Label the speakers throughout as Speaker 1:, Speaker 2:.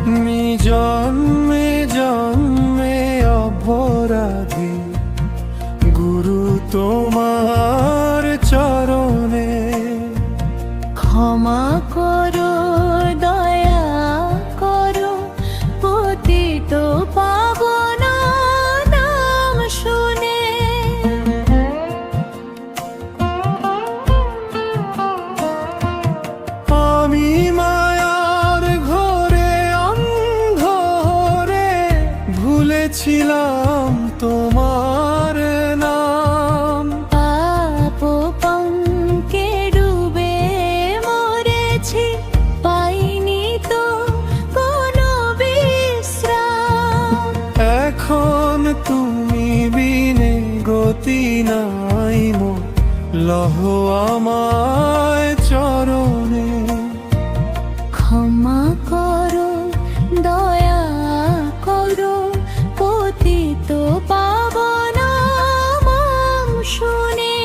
Speaker 1: জন্মে জন্মে অপরাধী গুরু তোমার চরণে
Speaker 2: ক্ষমা করো, দয়া করো, পতিত পাবন নাম শুনে।
Speaker 1: আমি মায়ার ঘরে অন্ধ হয়ে ভুলেছিলাম তোমার নাম।
Speaker 2: পাপ পঙ্কে ডুবে মরেছি, পাইনি তো কোনো বিশ্রাম।
Speaker 1: এখন তুমি বিনে গতি নাই মোর, লহ আমায় চরণে।
Speaker 2: ক্ষমা করো, দয়া করো, পতিত পাবন নাম শুনে।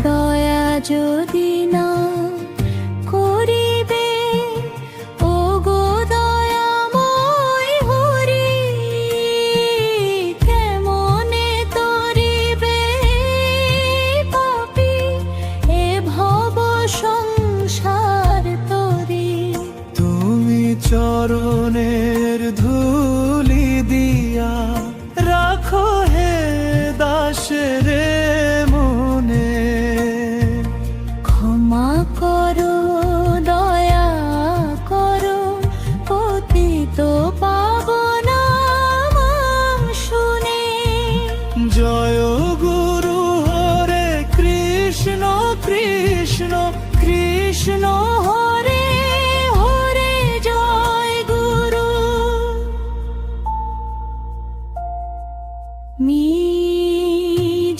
Speaker 2: দয়া যদি না করিবে, ওগো দয়াময় হরি, কেমনে তরিবে পাপী এ ভব সংসার তরি।
Speaker 1: তুমি চরণের ধুলি দিয়া রাখো হে দাসের মনে।
Speaker 2: ক্ষমা করো, দয়া করো, পতিত পাবন নাম শুনে।
Speaker 1: জয় গুরু হরে কৃষ্ণ কৃষ্ণ
Speaker 2: কৃষ্ণ হরে হরে, জয় গুরু।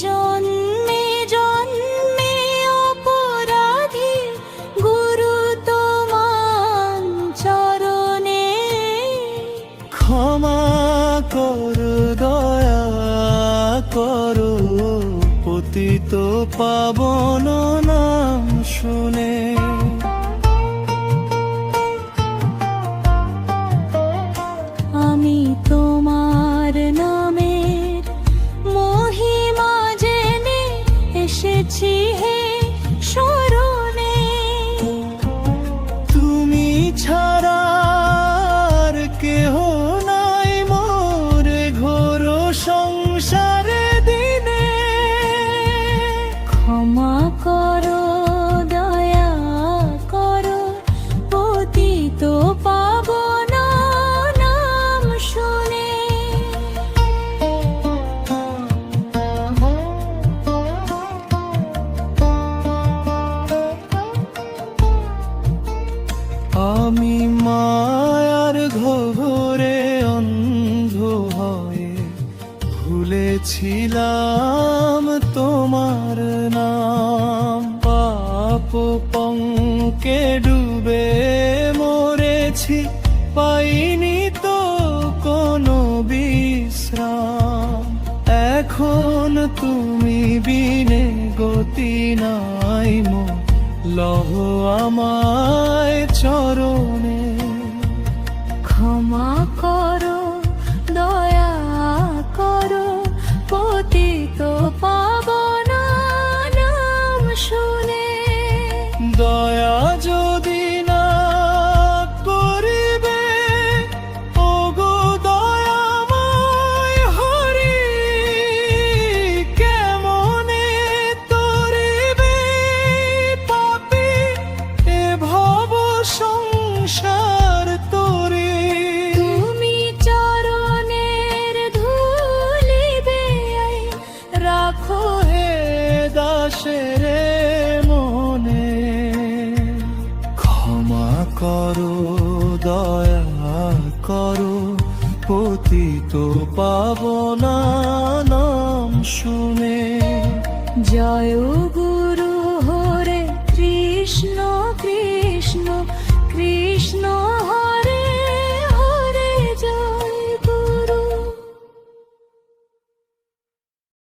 Speaker 2: জন্মে জন্মে অপরাধী গুরু তোমার চরণে।
Speaker 1: ক্ষমা করো, দয়া করো, পতিত পাবন নাম শুনে।
Speaker 2: আমি তোমার নামের মহিমা জেনে এসেছি হে শরণে।
Speaker 1: তুমি ছাড়া আর কেহ নাই মোর ঘোর সংসারে দিনে।
Speaker 2: ক্ষমা করো, দয়া করো, পতিত পাবন নাম শুনে।
Speaker 1: আমি মায়ার ঘোরে অন্ধ হয়ে ভুলেছিলাম তোমার নাম। পাপ পঙ্কে ডুবে মরেছি, পাইনি তো কোনো বিশ্রাম। এখন তুমি বিনে গতি নাই মোর, লহ আমায় চরণে।
Speaker 2: ক্ষমা করো, দয়া করো, পতিত পাবন নাম শুনে।
Speaker 1: দয়া যদি না করিবে, ওগো দয়াময় হরি, কেমনে তরিবে পাপী এ ভব সংসার তরি।
Speaker 2: তুমি চরণের ধুলিবে
Speaker 1: রাখো হে দাসের মনে। ক্ষমা করো, দয়া করো, পতিত পাবন নাম শুনে।
Speaker 2: জয় গুরু হরে কৃষ্ণ কৃষ্ণ কৃষ্ণ